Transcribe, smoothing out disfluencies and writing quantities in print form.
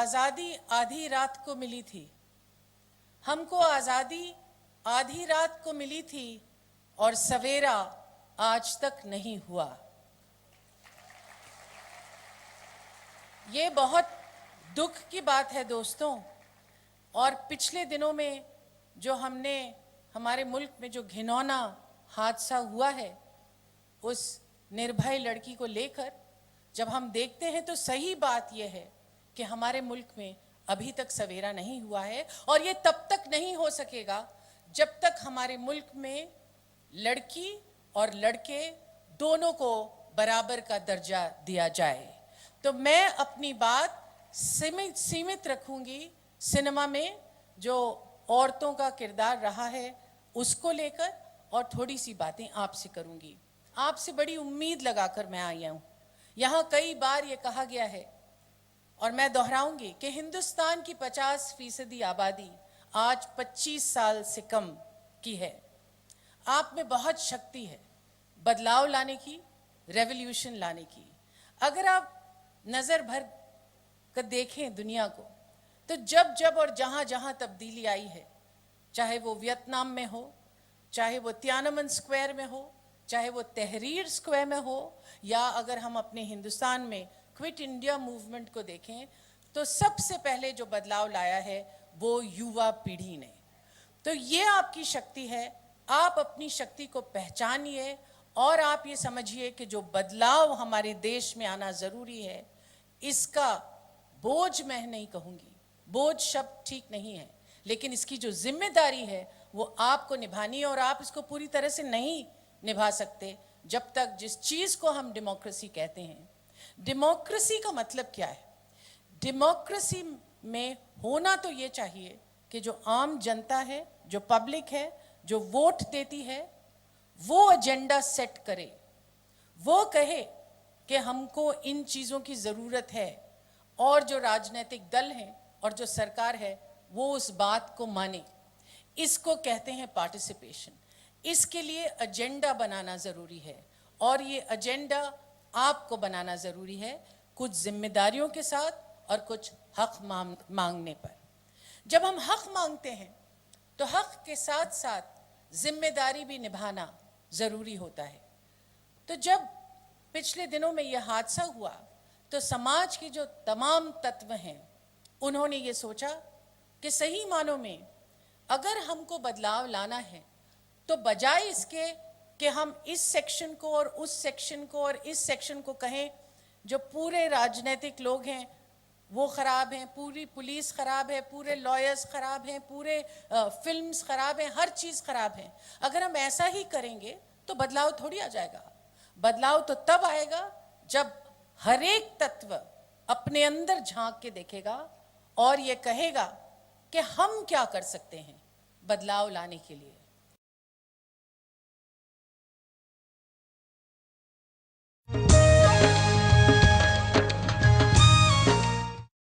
आज़ादी आधी रात को मिली थी, हमको आज़ादी आधी रात को मिली थी और सवेरा आज तक नहीं हुआ। ये बहुत दुख की बात है दोस्तों। और पिछले दिनों में जो हमारे मुल्क में जो घिनौना हादसा हुआ है, उस निर्भय लड़की को लेकर जब हम देखते हैं तो सही बात यह है कि हमारे मुल्क में अभी तक सवेरा नहीं हुआ है। और ये तब तक नहीं हो सकेगा जब तक हमारे मुल्क में लड़की और लड़के दोनों को बराबर का दर्जा दिया जाए। तो मैं अपनी बात सीमित रखूंगी सिनेमा में जो औरतों का किरदार रहा है उसको लेकर, और थोड़ी सी बातें आपसे करूंगी। आपसे बड़ी उम्मीद लगाकर मैं आई हूं। यहाँ कई बार ये कहा गया है और मैं दोहराऊंगी कि हिंदुस्तान की 50% आबादी आज 25 साल से कम की है। आप में बहुत शक्ति है बदलाव लाने की, रेवोल्यूशन लाने की। अगर आप नज़र भर कर देखें दुनिया को, तो जब जब और जहाँ जहाँ तब्दीली आई है, चाहे वो वियतनाम में हो, चाहे वो तियानमन स्क्वायर में हो, चाहे वो तहरीर स्क्वायर में हो, या अगर हम अपने हिंदुस्तान में क्विट इंडिया मूवमेंट को देखें, तो सबसे पहले जो बदलाव लाया है वो युवा पीढ़ी ने। तो ये आपकी शक्ति है। आप अपनी शक्ति को पहचानिए और आप ये समझिए कि जो बदलाव हमारे देश में आना ज़रूरी है, इसका बोझ मैं नहीं कहूँगी, बोझ शब्द ठीक नहीं है, लेकिन इसकी जो जिम्मेदारी है वो आपको निभानी है। और आप इसको पूरी तरह से नहीं निभा सकते जब तक जिस चीज़ को हम डेमोक्रेसी कहते हैं। डेमोक्रेसी का मतलब क्या है? डेमोक्रेसी में होना तो ये चाहिए कि जो आम जनता है, जो पब्लिक है, जो वोट देती है, वो एजेंडा सेट करे, वो कहे कि हमको इन चीज़ों की ज़रूरत है, और जो राजनीतिक दल हैं और जो सरकार है वो उस बात को माने। इसको कहते हैं पार्टिसिपेशन। इसके लिए एजेंडा बनाना ज़रूरी है, और ये एजेंडा आपको बनाना ज़रूरी है, कुछ जिम्मेदारियों के साथ और कुछ हक मांगने पर। जब हम हक मांगते हैं तो हक के साथ साथ जिम्मेदारी भी निभाना ज़रूरी होता है। तो जब पिछले दिनों में यह हादसा हुआ तो समाज के जो तमाम तत्व हैं उन्होंने ये सोचा कि सही मानों में अगर हमको बदलाव लाना है तो बजाय इसके कि हम इस सेक्शन को और उस सेक्शन को और इस सेक्शन को कहें, जो पूरे राजनीतिक लोग हैं वो ख़राब हैं, पूरी पुलिस ख़राब है, पूरे लॉयर्स ख़राब हैं, पूरे फिल्म्स ख़राब हैं, हर चीज़ ख़राब है, अगर हम ऐसा ही करेंगे तो बदलाव थोड़ी आ जाएगा। बदलाव तो तब आएगा जब हर एक तत्व अपने अंदर झांक के देखेगा और ये कहेगा कि हम क्या कर सकते हैं बदलाव लाने के लिए।